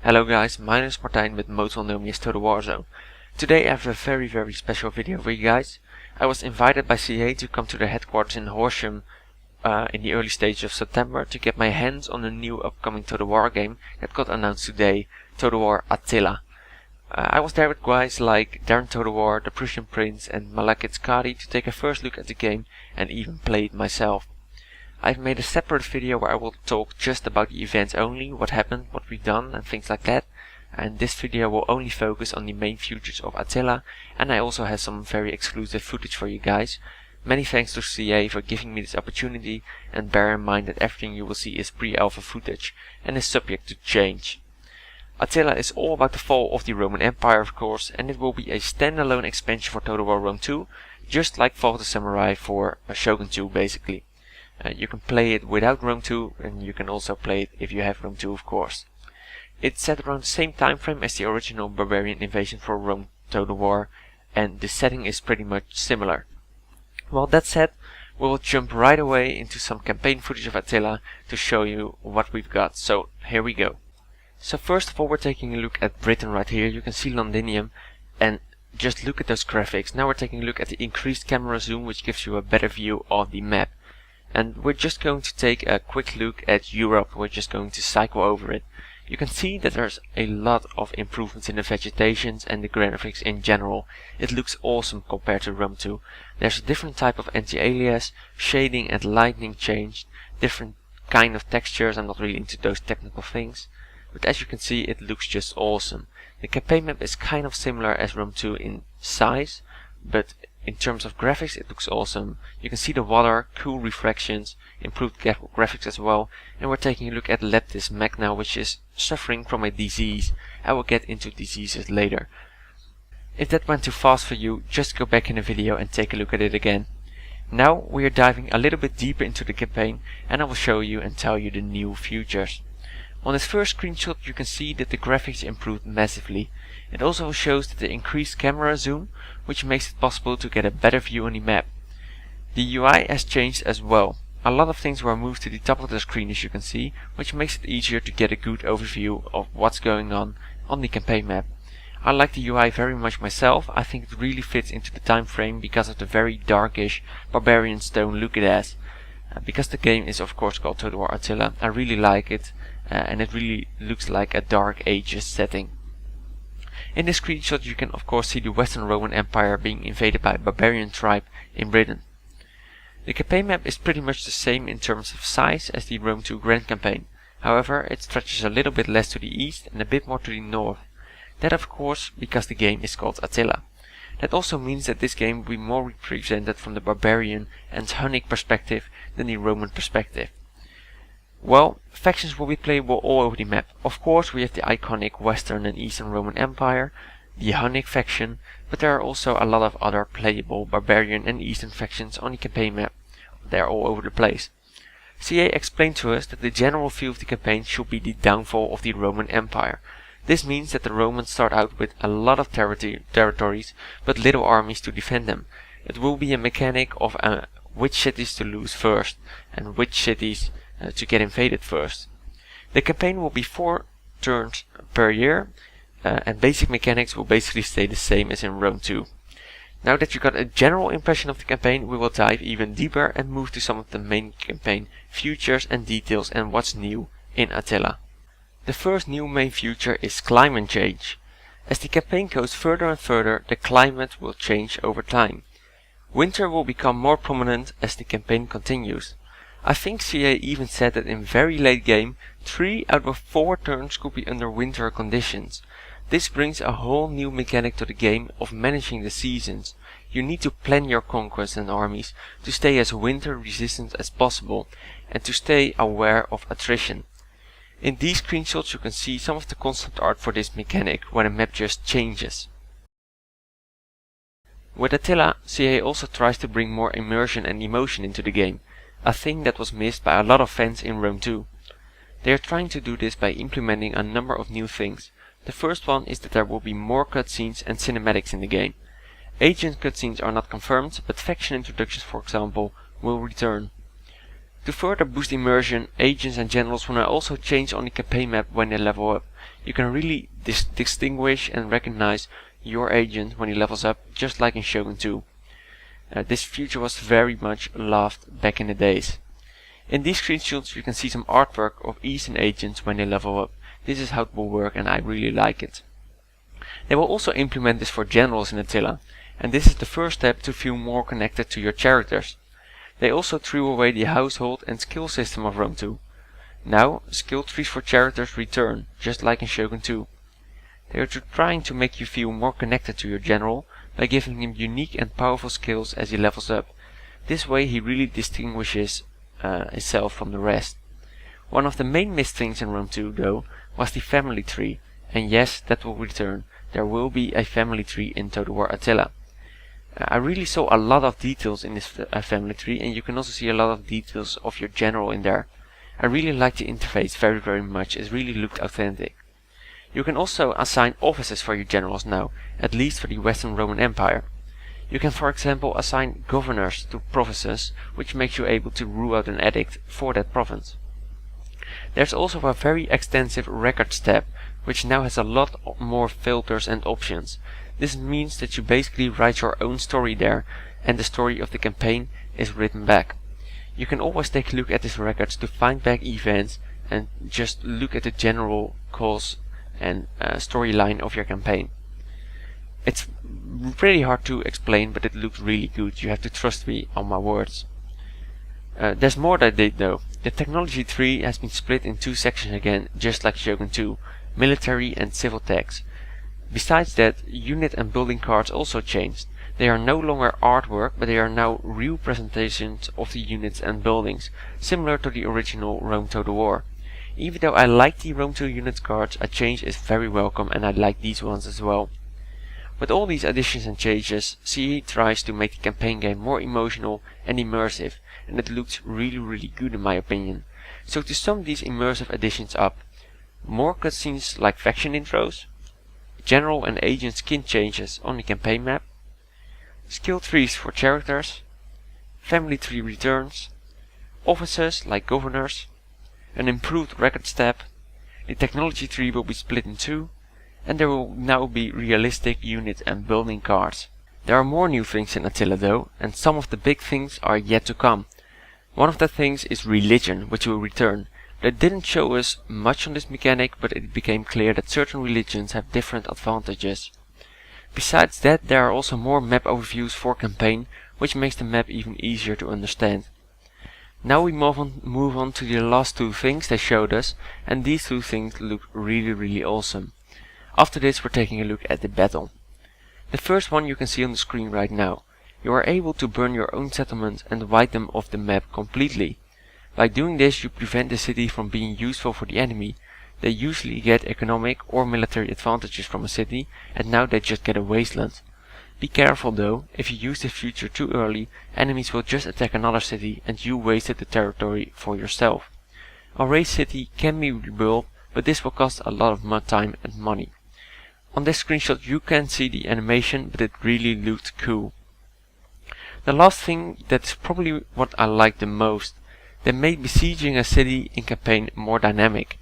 Hello guys, my name is Martijn with most will know me as Total Warzone. Today I have a very special video for you guys. I was invited by CA to come to their headquarters in Horsham in the early stages of September to get my hands on a new upcoming Total War game that got announced today, Total War Attila. I was there with guys like Darren Total War, the Prussian Prince and Malakit Skadi to take a first look at the game and even play it myself. I've made a separate video where I will talk just about the events only, what happened, what we've done and things like that. And this video will only focus on the main features of Attila, and I also have some very exclusive footage for you guys. Many thanks to CA for giving me this opportunity, and bear in mind that everything you will see is pre-alpha footage and is subject to change. Attila is all about the fall of the Roman Empire of course, and it will be a standalone expansion for Total War Rome 2, just like Fall of the Samurai for Shogun 2 basically. You can play it without Rome 2 and you can also play it if you have Rome 2 of course. It's set around the same time frame as the original barbarian invasion for Rome Total War, and the setting is pretty much similar. Well, that said, we will jump right away into some campaign footage of Attila to show you what we've got, so here we go. So first of all we're taking a look at Britain right here. You can see Londinium and just look at those graphics. Now we're taking a look at the increased camera zoom, which gives you a better view of the map. And we're just going to take a quick look at Europe. We're just going to cycle over it. You can see that there's a lot of improvements in the vegetations and the graphics in general. It looks awesome compared to Rome 2. There's a different type of anti-alias, shading and lighting changed, different kind of textures. I'm not really into those technical things, but as you can see it looks just awesome. The campaign map is kind of similar as Rome 2 in size, but in terms of graphics it looks awesome. You can see the water, cool reflections, improved graphics as well, and we're taking a look at Leptis Mag now, which is suffering from a disease. I will get into diseases later. If that went too fast for you, just go back in the video and take a look at it again. Now we are diving a little bit deeper into the campaign and I will show you and tell you the new features. On this first screenshot you can see that the graphics improved massively. It also shows that the increased camera zoom, which makes it possible to get a better view on the map. The UI has changed as well. A lot of things were moved to the top of the screen as you can see, which makes it easier to get a good overview of what's going on the campaign map. I like the UI very much myself. I think it really fits into the time frame because of the very darkish barbarian stone look it has. Because the game is of course called Total War Attila, I really like it and it really looks like a Dark Ages setting. In this screenshot you can of course see the Western Roman Empire being invaded by a barbarian tribe in Britain. The campaign map is pretty much the same in terms of size as the Rome 2 Grand Campaign. However, it stretches a little bit less to the east and a bit more to the north. That of course because the game is called Attila. That also means that this game will be more represented from the barbarian and Hunnic perspective than the Roman perspective. Well, factions will be playable all over the map. Of course we have the iconic Western and Eastern Roman Empire, the Hunnic faction, but there are also a lot of other playable barbarian and Eastern factions on the campaign map. They are all over the place. CA explained to us that the general feel of the campaign should be the downfall of the Roman Empire. This means that the Romans start out with a lot of territories but little armies to defend them. It will be a mechanic of which cities to lose first and which cities to get invaded first. The campaign will be 4 turns per year and basic mechanics will basically stay the same as in Rome 2. Now that you got a general impression of the campaign, we will dive even deeper and move to some of the main campaign features and details and what's new in Attila. The first new main feature is climate change. As the campaign goes further and further, the climate will change over time. Winter will become more prominent as the campaign continues. I think CA even said that in very late game, 3 out of 4 turns could be under winter conditions. This brings a whole new mechanic to the game of managing the seasons. You need to plan your conquests and armies to stay as winter resistant as possible and to stay aware of attrition. In these screenshots you can see some of the concept art for this mechanic where the map just changes. With Attila, CA also tries to bring more immersion and emotion into the game, a thing that was missed by a lot of fans in Rome 2. They are trying to do this by implementing a number of new things. The first one is that there will be more cutscenes and cinematics in the game. Agent cutscenes are not confirmed, but faction introductions for example will return. To further boost immersion, agents and generals will now also change on the campaign map when they level up. You can really distinguish and recognize your agent when he levels up, just like in Shogun 2. This feature was very much loved back in the days. In these screenshots you can see some artwork of Eastern agents when they level up. This is how it will work and I really like it. They will also implement this for generals in Attila, and this is the first step to feel more connected to your characters. They also threw away the household and skill system of Rome 2. Now, skill trees for characters return, just like in Shogun 2. They are trying to make you feel more connected to your general by giving him unique and powerful skills as he levels up. This way he really distinguishes himself from the rest. One of the main missed things in Rome 2 though was the family tree, and yes, that will return. There will be a family tree in Total War Attila. I really saw a lot of details in this family tree, and you can also see a lot of details of your general in there. I really like the interface very much, it really looked authentic. You can also assign offices for your generals now, at least for the Western Roman Empire. You can for example assign governors to provinces, which makes you able to rule out an edict for that province. There's also a very extensive records tab, which now has a lot more filters and options. This means that you basically write your own story there, and the story of the campaign is written back. You can always take a look at these records to find back events and just look at the general cause and storyline of your campaign. It's pretty hard to explain, but it looks really good. You have to trust me on my words. There's more that they did though. The technology tree has been split in two sections again, just like Shogun 2, military and civil techs. Besides that, unit and building cards also changed. They are no longer artwork, but they are now real presentations of the units and buildings, similar to the original Rome Total War. Even though I like the Rome 2 unit cards, a change is very welcome and I like these ones as well. With all these additions and changes, CE tries to make the campaign game more emotional and immersive, and it looks really good in my opinion. So to sum these immersive additions up, more cutscenes like faction intros, general and agent skin changes on the campaign map, skill trees for characters, family tree returns, offices like governors, an improved records tab, the technology tree will be split in two, and there will now be realistic unit and building cards. There are more new things in Attila though, and some of the big things are yet to come. One of the things is religion, which will return. They didn't show us much on this mechanic, but it became clear that certain religions have different advantages. Besides that, there are also more map overviews for campaign, which makes the map even easier to understand. Now we move on to the last two things they showed us, and these two things look really awesome. After this we're taking a look at the battle. The first one you can see on the screen right now. You are able to burn your own settlements and wipe them off the map completely. By doing this you prevent the city from being useful for the enemy. They usually get economic or military advantages from a city, and now they just get a wasteland. Be careful though, if you use this feature too early, enemies will just attack another city and you wasted the territory for yourself. A raised city can be rebuilt, but this will cost a lot of time and money. On this screenshot you can see the animation, but it really looked cool. The last thing that is probably what I like the most. They made besieging a city in campaign more dynamic.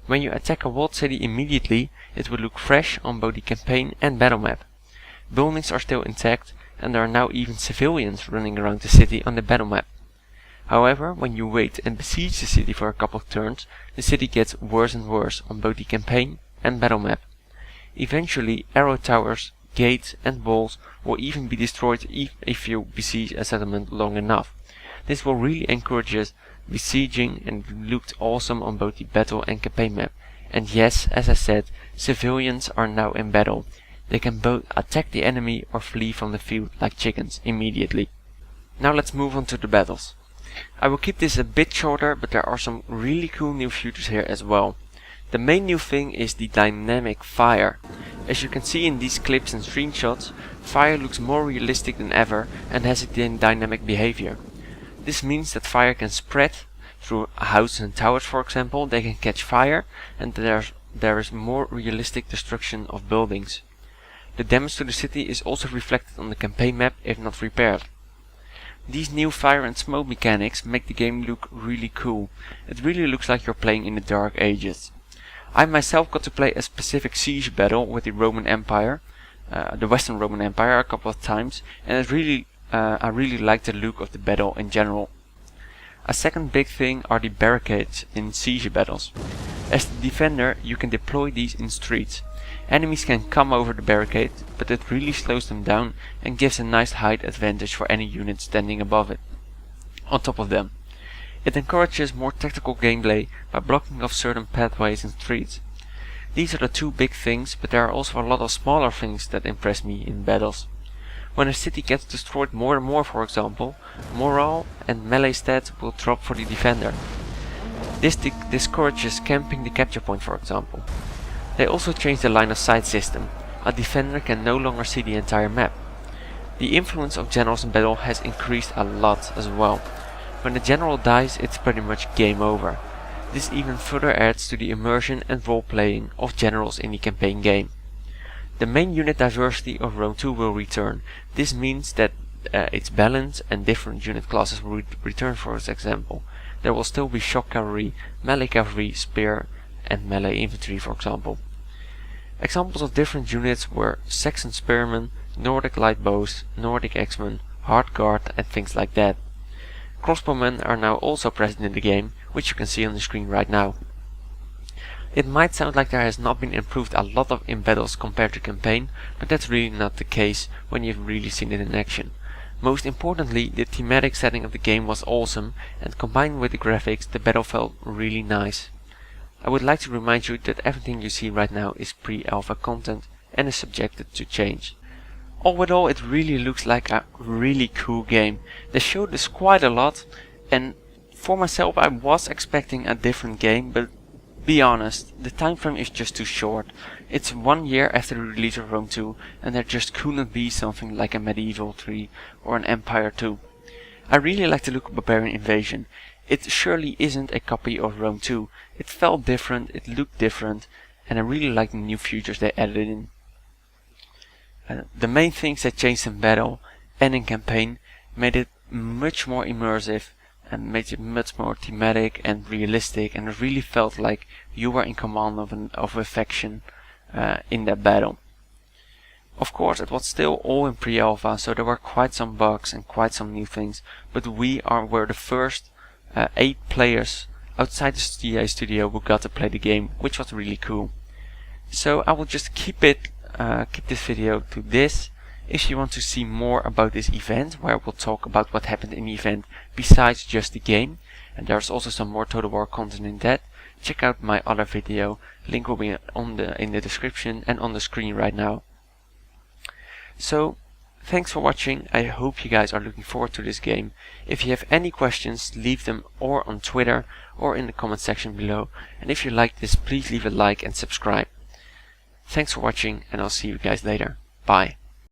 When you attack a walled city immediately, it will look fresh on both the campaign and battle map. Buildings are still intact, and there are now even civilians running around the city on the battle map. However, when you wait and besiege the city for a couple of turns, the city gets worse and worse on both the campaign and battle map. Eventually, arrow towers, gates and walls will even be destroyed if you besiege a settlement long enough. This will really encourage us besieging, and looked awesome on both the battle and campaign map. And yes, as I said, civilians are now in battle. They can both attack the enemy or flee from the field like chickens immediately. Now let's move on to the battles. I will keep this a bit shorter, but there are some really cool new features here as well. The main new thing is the dynamic fire. As you can see in these clips and screenshots, fire looks more realistic than ever and has a dynamic behavior. This means that fire can spread through houses and towers, for example. They can catch fire, and there is more realistic destruction of buildings. The damage to the city is also reflected on the campaign map if not repaired. These new fire and smoke mechanics make the game look really cool. It really looks like you're playing in the Dark Ages. I myself got to play a specific siege battle with the Roman Empire, the Western Roman Empire, a couple of times, and I really liked the look of the battle in general. A second big thing are the barricades in siege battles. As the defender, you can deploy these in streets. Enemies can come over the barricade, but it really slows them down and gives a nice height advantage for any unit standing above it, on top of them. It encourages more tactical gameplay by blocking off certain pathways and streets. These are the two big things, but there are also a lot of smaller things that impress me in battles. When a city gets destroyed more and more, for example, morale and melee stats will drop for the defender. This discourages camping the capture point, for example. They also changed the line of sight system. A defender can no longer see the entire map. The influence of generals in battle has increased a lot as well. When the general dies, it's pretty much game over. This even further adds to the immersion and role-playing of generals in the campaign game. The main unit diversity of Rome 2 will return. This means that its balance and different unit classes will return. For example, there will still be shock cavalry, melee cavalry, spear and melee infantry, for example. Examples of different units were Saxon spearmen, Nordic light bows, Nordic axemen, hard guard and things like that. Crossbowmen are now also present in the game, which you can see on the screen right now. It might sound like there has not been improved a lot in battles compared to campaign, but that's really not the case when you've really seen it in action. Most importantly, the thematic setting of the game was awesome, and combined with the graphics, the battle felt really nice. I would like to remind you that everything you see right now is pre-alpha content and is subjected to change. All in all, it really looks like a really cool game. They showed us quite a lot, and for myself I was expecting a different game, but be honest, the time frame is just too short. It's 1 year after the release of Rome 2, and there just couldn't be something like a Medieval 3 or an Empire 2. I really like the look of Barbarian Invasion. It surely isn't a copy of Rome 2. It felt different, it looked different, and I really like the new features they added in. The main things that changed in battle and in campaign made it much more immersive and made it much more thematic and realistic, and it really felt like you were in command of a faction in that battle. Of course, it was still all in pre-alpha, so there were quite some bugs and quite some new things, but we were the first 8 players outside the CA studio who got to play the game, which was really cool. So I will just keep this video to this. If you want to see more about this event, where we'll talk about what happened in the event besides just the game, and there's also some more Total War content in that, check out my other video. Link will be in the description and on the screen right now. So, thanks for watching. I hope you guys are looking forward to this game. If you have any questions, leave them or on Twitter or in the comment section below. And if you like this, please leave a like and subscribe. Thanks for watching, and I'll see you guys later. Bye.